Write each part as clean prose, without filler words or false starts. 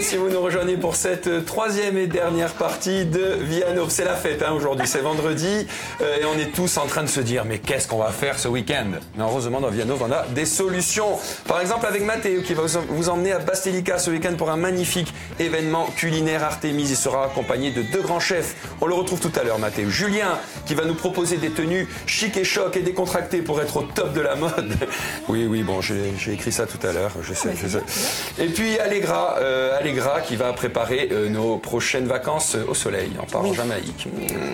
si vous nous rejoignez pour cette troisième et dernière partie de Viano. C'est la fête aujourd'hui, c'est vendredi et on est tous en train de se dire mais qu'est-ce qu'on va faire ce week-end? Mais heureusement dans Viano on a des solutions. Par exemple avec Matteo qui va vous emmener à Bastelica ce week-end pour un magnifique événement culinaire Artémise. Il sera accompagné de deux grands chefs. On le retrouve tout à l'heure Matteo. Julien qui va nous proposer des tenues chic et choc et décontractées pour être au top de la mode. Oui, bon j'ai écrit ça tout à l'heure, je sais. Et puis Allegra qui va préparer nos prochaines vacances au soleil. On part en Jamaïque.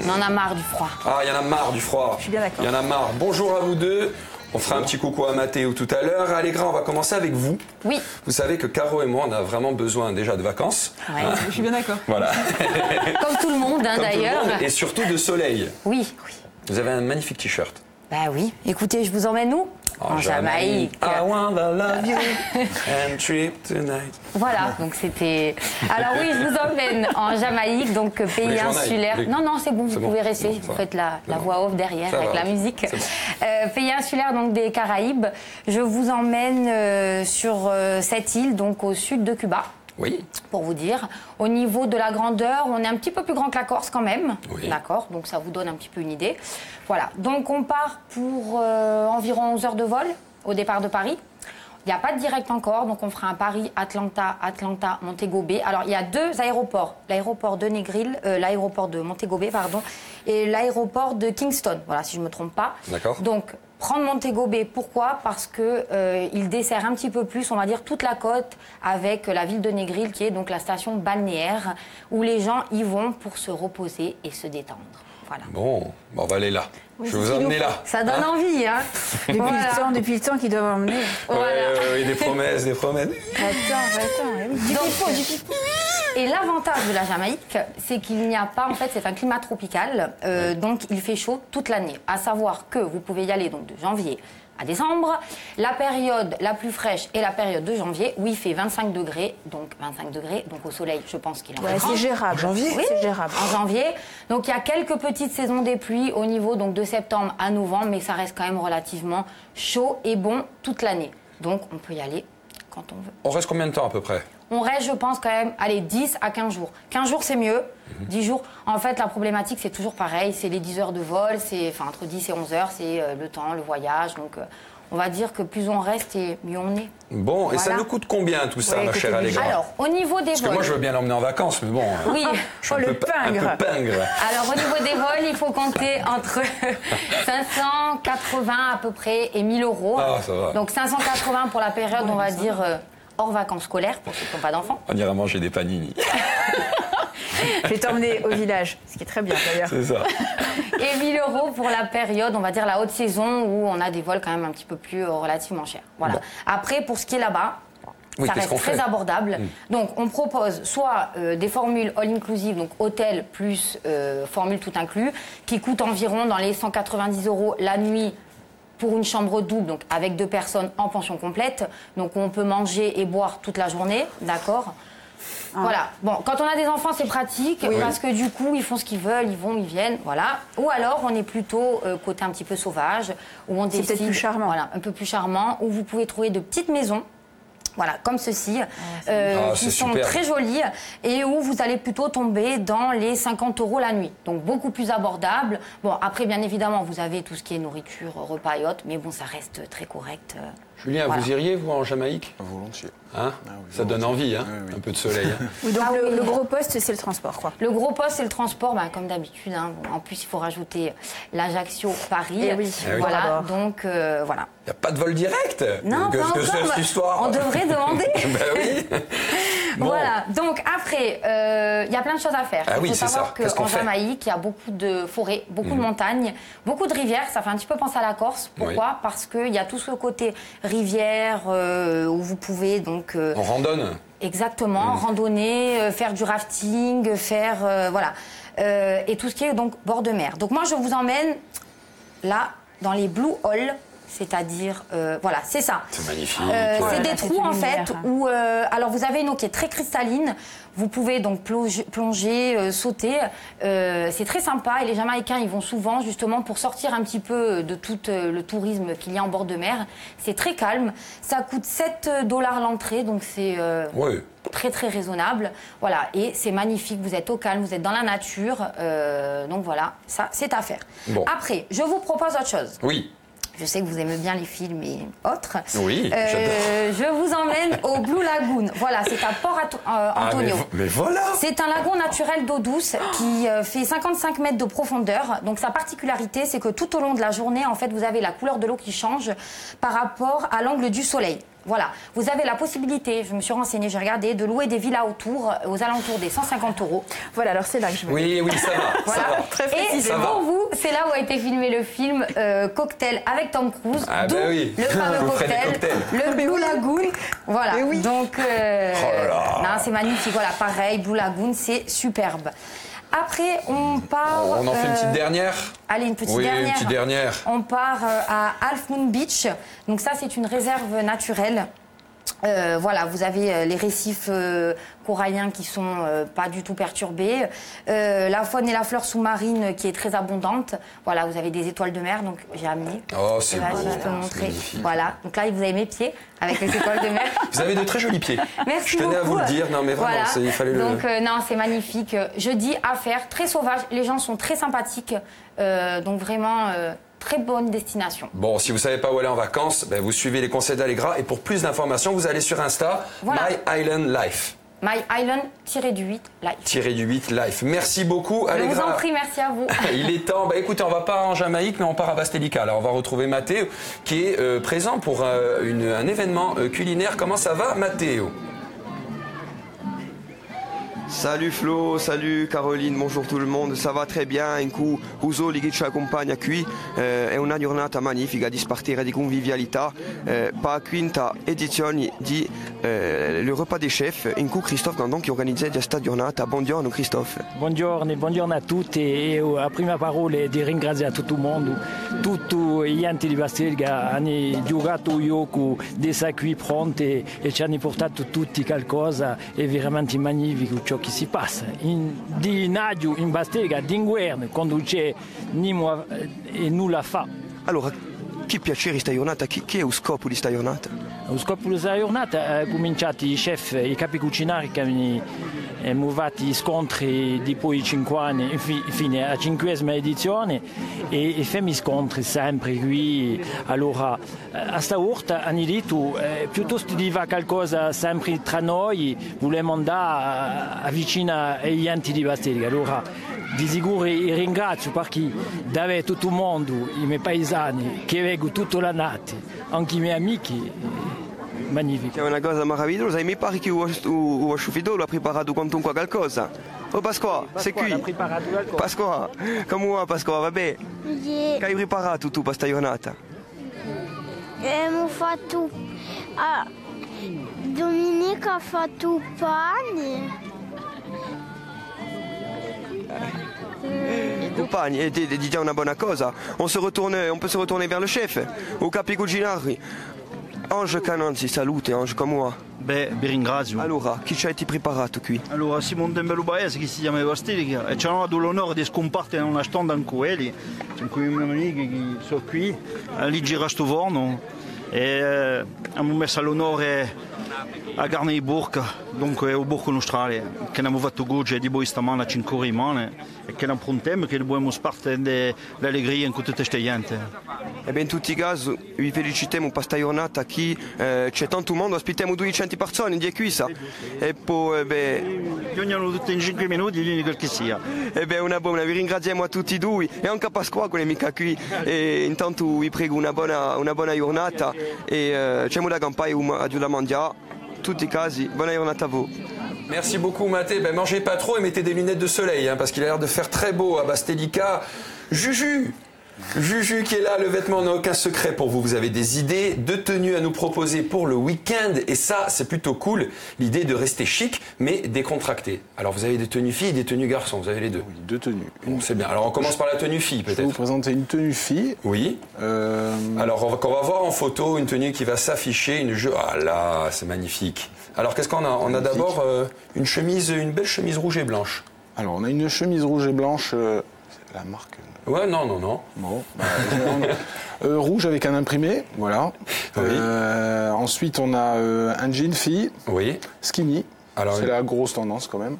On en a marre du froid. Ah, il y en a marre du froid. Je suis bien d'accord. Il y en a marre. Bonjour à vous deux. On fera un petit coucou à Matteo tout à l'heure. Allegra, on va commencer avec vous. Oui. Vous savez que Caro et moi, on a vraiment besoin déjà de vacances. Ouais. Hein? Je suis bien d'accord. Voilà. Comme tout le monde, d'ailleurs. Et surtout de soleil. Oui. Vous avez un magnifique t-shirt. Bah oui. Écoutez, je vous emmène où? En Jamaïque. I wanna love you and trip tonight. Voilà, donc c'était... Alors oui, je vous emmène en Jamaïque, donc pays insulaire. Non, c'est bon, vous pouvez rester. Bon, vous faites la voix off derrière ça avec va, la musique. Bon. Pays insulaire, donc des Caraïbes. Je vous emmène sur cette île, donc au sud de Cuba. Oui. Pour vous dire, au niveau de la grandeur, on est un petit peu plus grand que la Corse quand même. Oui. D'accord, donc ça vous donne un petit peu une idée. Voilà, donc on part pour environ 11 heures de vol au départ de Paris. Il n'y a pas de direct encore, donc on fera un Paris-Atlanta, Atlanta-Montego Bay. Alors il y a deux aéroports, l'aéroport de Negril, l'aéroport de Montego Bay, pardon, et l'aéroport de Kingston, voilà, si je ne me trompe pas. D'accord. Donc prendre Montego Bay, pourquoi? Parce que il dessert un petit peu plus, on va dire, toute la côte avec la ville de Negril, qui est donc la station balnéaire, où les gens y vont pour se reposer et se détendre. Voilà. Bon, on va aller là. Je vais vous emmener là. Ça donne envie, hein. Depuis le temps qu'ils doivent emmener. Voilà. Oui, des promesses. Attends. Du pipeau. Et l'avantage de la Jamaïque, c'est qu'il n'y a pas, en fait, c'est un climat tropical, donc il fait chaud toute l'année. À savoir que vous pouvez y aller donc de janvier à décembre. La période la plus fraîche est la période de janvier, où il fait 25 degrés, donc au soleil, je pense qu'il en fait. C'est gérable. En janvier? Oui, c'est gérable. en janvier. Donc il y a quelques petites saisons des pluies au niveau donc de septembre à novembre, mais ça reste quand même relativement chaud et bon toute l'année. Donc on peut y aller quand on veut. On reste combien de temps à peu près? On reste, je pense, quand même, allez, 10 à 15 jours. 15 jours, c'est mieux. 10 jours, en fait, la problématique, c'est toujours pareil. C'est les 10 heures de vol, entre 10 et 11 heures, c'est le temps, le voyage. Donc, on va dire que plus on reste et mieux on est. Bon, et ça nous coûte combien tout ça, ma chère Allegra? Alors, au niveau des vols... Parce que moi, je veux bien l'emmener en vacances, mais bon... Oui. Je suis un peu pingre. Alors, au niveau des vols, il faut compter entre 580 à peu près et 1000 euros. Ah, ça va. Donc, 580 pour la période, on va dire, hors vacances scolaires, pour ceux qui n'ont pas d'enfants. On ira manger des panini. Je vais t'emmener au village, ce qui est très bien d'ailleurs. C'est ça. Et 1000 euros pour la période, on va dire la haute saison, où on a des vols quand même un petit peu plus relativement chers. Voilà. Bon. Après, pour ce qui est là-bas, ça reste très abordable. Donc, on propose soit des formules all-inclusive, donc hôtel plus formule tout inclus, qui coûtent environ dans les 190 euros la nuit pour une chambre double, donc avec 2 personnes en pension complète. Donc, on peut manger et boire toute la journée, d'accord ? Voilà. Bon, quand on a des enfants, c'est pratique parce que du coup, ils font ce qu'ils veulent, ils vont, ils viennent, voilà. Ou alors, on est plutôt côté un petit peu sauvage, où on décide, c'est peut-être plus charmant. Voilà, un peu plus charmant, où vous pouvez trouver de petites maisons. Voilà, comme ceci, qui sont très jolies et où vous allez plutôt tomber dans les 50 euros la nuit. Donc beaucoup plus abordable. Bon, après, bien évidemment, vous avez tout ce qui est nourriture, repas et autres, mais bon, ça reste très correct. Julien, vous iriez, vous, en Jamaïque? Volontiers. Hein? Ça donne envie, hein? Un peu de soleil. Hein. Donc le gros poste, c'est le transport, quoi. Le gros poste, c'est le transport, comme d'habitude. Hein. Bon, en plus, il faut rajouter l'Ajaccio-Paris. Et oui. Voilà, donc voilà. Il n'y a pas de vol direct? Non, pas encore. Cette histoire? On devrait demander. Oui. Bon. Voilà, donc après, il y a plein de choses à faire. Il faut savoir qu'en Jamaïque, il y a beaucoup de forêts, beaucoup de montagnes, beaucoup de rivières. Ça fait un petit peu penser à la Corse. Pourquoi? Parce qu'il y a tout ce côté rivière où vous pouvez donc... On randonne? Exactement, randonner, faire du rafting, faire... voilà. Et tout ce qui est donc bord de mer. Donc moi, je vous emmène là, dans les Blue Hole. c'est-à-dire, voilà, c'est ça. C'est magnifique. C'est des trous en fait où, alors vous avez une eau qui est très cristalline. Vous pouvez donc plonger, sauter. C'est très sympa et les Jamaïcains ils vont souvent justement pour sortir un petit peu de tout le tourisme qu'il y a en bord de mer. C'est très calme. Ça coûte $7 l'entrée, donc c'est très très raisonnable. Voilà, et c'est magnifique. Vous êtes au calme, vous êtes dans la nature. Donc voilà, ça c'est à faire. Bon. Après, je vous propose autre chose. Oui. Je sais que vous aimez bien les films et autres. Oui, j'adore. Je vous emmène au Blue Lagoon. Voilà, c'est à Port Antonio. Mais voilà. C'est un lagon naturel d'eau douce qui fait 55 mètres de profondeur. Donc sa particularité, c'est que tout au long de la journée, en fait, vous avez la couleur de l'eau qui change par rapport à l'angle du soleil. Voilà, vous avez la possibilité, je me suis renseignée, j'ai regardé, de louer des villas autour, aux alentours des 150 €. Voilà, alors c'est là que je vais. Oui, ça va. Voilà. Ça va. Très précisément. Et pour vous, c'est là où a été filmé le film Cocktail avec Tom Cruise. Ah d'où oui. le fameux cocktail, le Blue Lagoon. Voilà, donc non, c'est magnifique. Voilà, pareil, Blue Lagoon, c'est superbe. Après, on part... On en fait une petite dernière. Allez, une petite dernière. Oui, une petite dernière. On part à Half Moon Beach. Donc ça, c'est une réserve naturelle. Voilà, vous avez les récifs coralliens qui sont pas du tout perturbés, la faune et la flore sous-marine qui est très abondante. Voilà, vous avez des étoiles de mer, donc j'ai amené. Oh, c'est beau. Je peux montrer. Voilà, donc là vous avez mes pieds avec les étoiles de mer. Vous avez de très jolis pieds. Merci Je tenais beaucoup. à vous le dire. Non, mais vraiment, voilà. il fallait donc, non, c'est magnifique. Je dis à faire, très sauvage. Les gens sont très sympathiques, donc vraiment. Très bonne destination. Bon, si vous ne savez pas où aller en vacances, vous suivez les conseils d'Allegra et pour plus d'informations, vous allez sur Insta, voilà. My Island Life. My Island-8 Life. -8 Life. Merci beaucoup, Allegra. Je vous en prie, merci à vous. Il est temps. Écoutez, on va pas en Jamaïque, mais on part à Bastelica. Alors, on va retrouver Matteo, qui est présent pour un événement culinaire. Comment ça va, Matteo? Salut Flo, salut Caroline, bonjour tout il monde, ça va très bien, in cui uso li ci accompagna qui, è una giornata magnifica di spartire di convivialità, per la quinta edizione di le repas des chefs, in cui Christophe Gandon qui organizza questa giornata. Buongiorno Christophe. Buongiorno a tutti e a prima parola di ringraziare tutto il mondo, tutti gli enti di Bastelica hanno giocato gioco dei sacchi pronti e ci hanno portato tutti qualcosa, è veramente magnifico ciò che si passa. Di Nadio in Bastelica, d'inverno, quando c'è nulla e nulla fa. Allora, che piacere questa giornata, che è lo scopo di questa giornata? Lo scopo di questa giornata è cominciato i chef, i capi cucinari che hanno fatto gli scontri dopo i 5 anni, fino alla 5ª edizione e fanno gli scontri sempre qui. Allora, a stavolta hanno detto, piuttosto di fare qualcosa sempre tra noi, vogliamo andare vicino agli enti di Bastelica. Allora, di sicuro ringrazio perché davvero tutto il mondo, i miei paesani che vengono tutta la notte, anche i miei amici. Magnifico. È una cosa meravigliosa e mi pare che o Sciufidolo ha preparato quantunque qualcosa. Oh Pasqua, sei qui? Pasqua, come va Pasqua? Vabbè? Sì. Che hai preparato tu per questa giornata? Abbiamo fatto... Domenica ha fatto pane. Compagni, è già una buona cosa. On peut se retourner vers le chef, au capi cucinari. Ange Cananzi, salute Ange, come va? Beh, vi ringrazio. Allora, chi ci hai preparato qui? Allora, Simone Dembello Baese che si chiama Bastelica e ci hanno dato l'onore di scompartere in una stand con quelli, con i miei amici che sono qui, lì gira sto forno e abbiamo messo all'onore a carne di Burca, dunque è un Burco nostrale, che abbiamo fatto oggi di voi stamane a 5 ore e che approntiamo che dobbiamo spartire dell'allegria in tutte queste gente. E beh, in tutti i casi vi felicitiamo per questa giornata qui, c'è tanto mondo, aspettiamo 200 persone di qui e poi Ognuno tutti in 5 minuti, gli quel che sia. E beh, una buona, vi ringraziamo a tutti e due e anche a Pasqua che è mica qui e intanto vi prego una buona giornata e c'è da campagna a la mangiare. Tutti i casi, bonne giornata à vous. Merci beaucoup Mathé. Mangez pas trop et mettez des lunettes de soleil parce qu'il a l'air de faire très beau à Bastelica. Juju, Juju qui est là, le vêtement n'a aucun secret pour vous. Vous avez des idées de tenues à nous proposer pour le week-end. Et ça, c'est plutôt cool. L'idée de rester chic, mais décontracté. Alors, vous avez des tenues filles et des tenues garçons. Vous avez les deux. Oui, 2 tenues. Bon, c'est bien. Alors, on commence par la tenue fille, peut-être. Je vais vous présenter une tenue fille. Oui. Alors, on va voir en photo une tenue qui va s'afficher. Ah là, c'est magnifique. Alors, qu'est-ce qu'on a? On a d'abord une belle chemise rouge et blanche. Alors, on a une chemise rouge et blanche. C'est la marque. Ouais, non. Bon, rouge avec un imprimé, voilà. Oui. Ensuite, on a un jean fille. Oui. Skinny. C'est la grosse tendance quand même.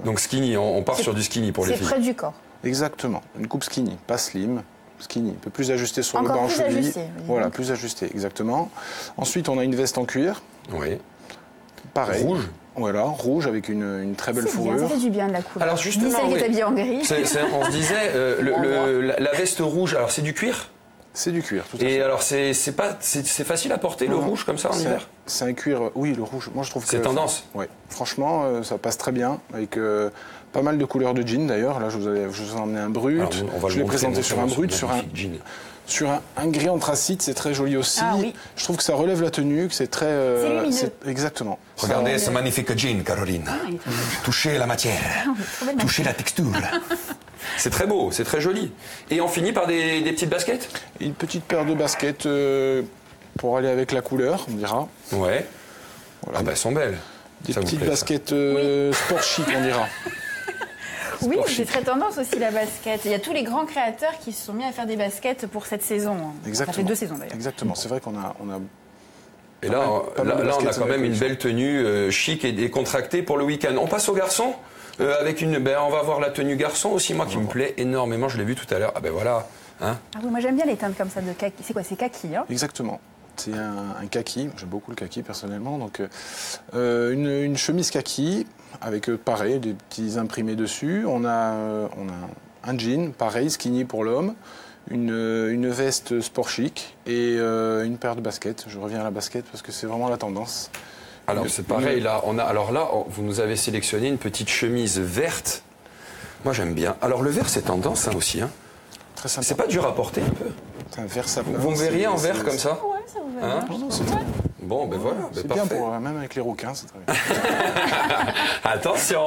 Donc skinny, on part sur du skinny pour les filles. C'est près du corps. Exactement. Une coupe skinny, pas slim. Skinny, un peu plus ajusté sur le bas en cheville. Ajusté, oui. Voilà, plus ajusté, exactement. Ensuite, on a une veste en cuir. Oui. Pareil. Rouge. Voilà, rouge avec une très belle fourrure. Ça fait du bien de la couleur. Alors justement, celle qui est habillée en gris. On se disait, la veste rouge, alors c'est du cuir? C'est du cuir, tout à fait. Et alors c'est facile à porter le rouge comme ça en hiver? C'est un cuir, oui, le rouge. Moi je trouve que c'est tendance. Oui, franchement, ça passe très bien avec pas mal de couleurs de jean d'ailleurs. Là, je vous ai emmené un brut. Alors, je l'ai présenté sur un brut, jean. Sur un gris anthracite, c'est très joli aussi. Ah, oui. Je trouve que ça relève la tenue, que c'est très. C'est lumineux. Exactement. Regardez ce magnifique jean, Caroline. Touchez la matière, touchez la texture. C'est très beau, c'est très joli. Et on finit par des petites baskets? Une petite paire de baskets pour aller avec la couleur, on dira. Ouais. Voilà. Ah bah elles sont belles. Des Ça petites plaît, baskets sport chic, on dira. Oui, c'est très tendance aussi la basket. Il y a tous les grands créateurs qui se sont mis à faire des baskets pour cette saison. Exactement. Ça fait 2 saisons d'ailleurs. Exactement, c'est vrai qu'on a Et là, on a quand même une belle tenue chic et décontractée pour le week-end. On passe aux garçons avec on va voir la tenue garçon aussi, moi qui me plaît énormément. Je l'ai vu tout à l'heure. Ah ben voilà. Hein. Ah oui, moi j'aime bien les teintes comme ça de kaki. C'est quoi? C'est kaki, hein? Exactement. C'est un kaki. J'aime beaucoup le kaki personnellement. Donc une chemise kaki avec pareil des petits imprimés dessus. On a un jean pareil skinny pour l'homme. Une veste sport chic et une paire de baskets. Je reviens à la basket parce que c'est vraiment la tendance. Alors c'est pareil, là, vous nous avez sélectionné une petite chemise verte. Moi j'aime bien. Alors le vert c'est tendance aussi. Hein. Très sympa. C'est pas dur à porter un peu? C'est un vert sapin. Vous me verriez en vert comme ça? Ouais, ça vous verra. Bon, ben voilà, c'est parfait. bien pour même avec les requins, c'est très bien. Attention.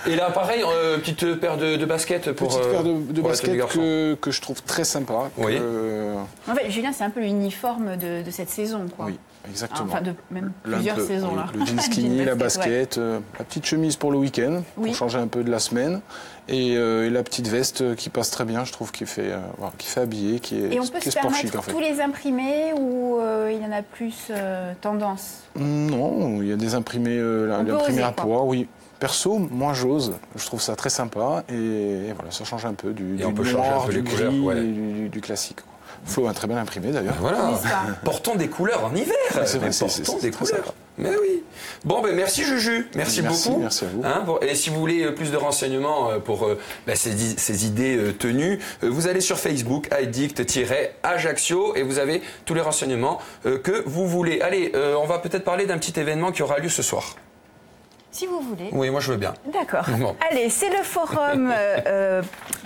Et là, pareil, petite paire de baskets pour. Petite paire de baskets que je trouve très sympa. Oui. En fait, Julien, c'est un peu l'uniforme de cette saison, quoi. Oui, exactement. Enfin, de même plusieurs saisons là. Le jean skinny, la basket, la petite chemise pour le week-end pour changer un peu de la semaine, et la petite veste qui passe très bien, je trouve, qui fait habiller, qui est. Et on peut se permettre tous les imprimés ou il y en a plus tendance? Non, il y a des imprimés, l'imprimé à poids, oui. Perso, moi j'ose, je trouve ça très sympa et voilà, ça change un peu du noir, du gris, du classique. Flo a un très bel imprimé d'ailleurs. Voilà, portons des couleurs en hiver. C'est vrai, portons des couleurs. Sympa. Mais oui. Bon, ben merci Juju, merci beaucoup. Merci à vous. Et si vous voulez plus de renseignements pour ces idées tenues, vous allez sur Facebook, Addict-Ajaccio, et vous avez tous les renseignements que vous voulez. Allez, on va peut-être parler d'un petit événement qui aura lieu ce soir. Si vous voulez. Oui, moi je veux bien. D'accord. Bon. Allez, c'est le forum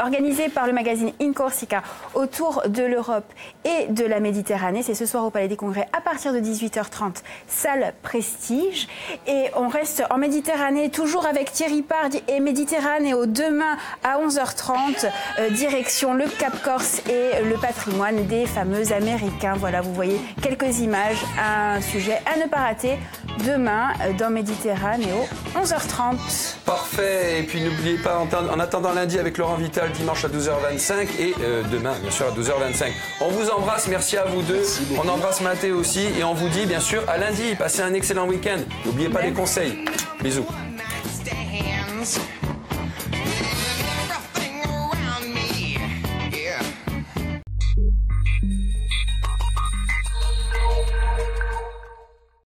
organisé par le magazine In Corsica autour de l'Europe et de la Méditerranée. C'est ce soir au Palais des Congrès à partir de 18h30, salle Prestige. Et on reste en Méditerranée, toujours avec Thierry Pardi et Méditerranée demain à 11h30, direction le Cap Corse et le patrimoine des fameux Américains. Voilà, vous voyez quelques images, un sujet à ne pas rater demain dans Méditerranée 11h30. Parfait. Et puis n'oubliez pas, en attendant lundi avec Laurent Vital, dimanche à 12h25 et demain, bien sûr, à 12h25. On vous embrasse, merci à vous deux. On embrasse Mathé aussi et on vous dit, bien sûr, à lundi. Passez un excellent week-end. N'oubliez pas les conseils. Bisous.